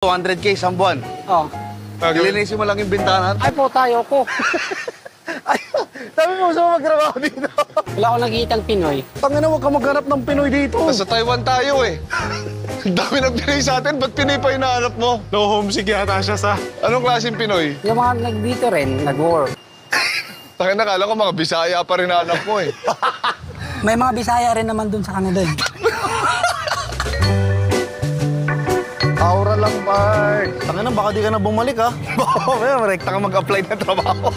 200K isang buwan. Oh. Lilinisin mo lang yung bintana. Ay po, tayo ko. Ay, sabi mo gusto mo magtrabaho dito. Wala akong nakikitang Pinoy. Tangina, huwag ka maghanap ng Pinoy dito. Nasa Taiwan tayo eh. Ang dami ng Pinoy sa atin, ba't Pinoy pa hinahanap mo? No homesick yata siya sa... Anong klaseng Pinoy? Yung mga nagdito rin, nag-work. Tangina, nakala ko mga Bisaya pa rin hanap mo eh. May mga Bisaya rin naman dun sa kanila. Aura lang, Mark. Tangina, baka di ka na bumalik, ha? Baka rekta ka mag-apply na trabaho.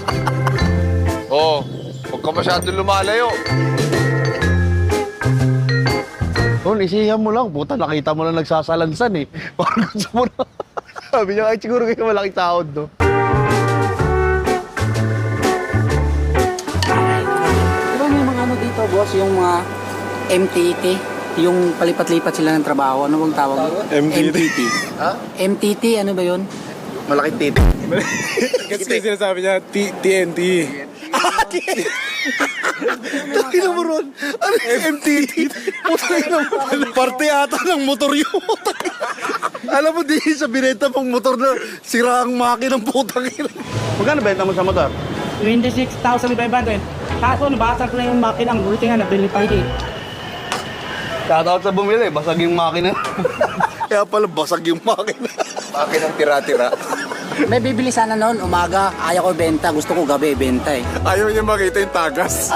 Oo, huwag ka masyadong lumalayo. Tol, isihan mo lang. Puta, nakita mo lang nagsasalansan, eh. Parang gusto mo na. Sabi niya, ay, siguro kayo malaking sahod, no? Diba may mga ano dito, boss, yung mga MTT, yung palipat-lipat sila ng trabaho. Ano bang tawag? MTT. Ha? MTT, ano ba yun? Malaking titik. Kasi sinasabi niya, TNT. Tangina mo ron. Ano yung MTT? Putang mo. Parte ata ng motor yun. Alam mo, di sa binenta mong motor na sira ang makinang putang ina. Magkano benta mo sa motor? 26,500. Kaso nabasag na yung makina, ang buti nga nabili pa hindi. Shoutout sa bumili, basag yung makina. Kaya pala basag yung makina. Makinang tira-tira. May bibili sana noon, umaga, ayaw ko benta, gusto ko gabi benta eh. Ayaw niya makita yung tagas.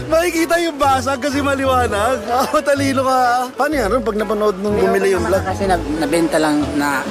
Makikita yung basag kasi maliwanag. Matalino ka. Paano yan? Pag napanood nung bumili yung vlog? Kasi nabenta lang na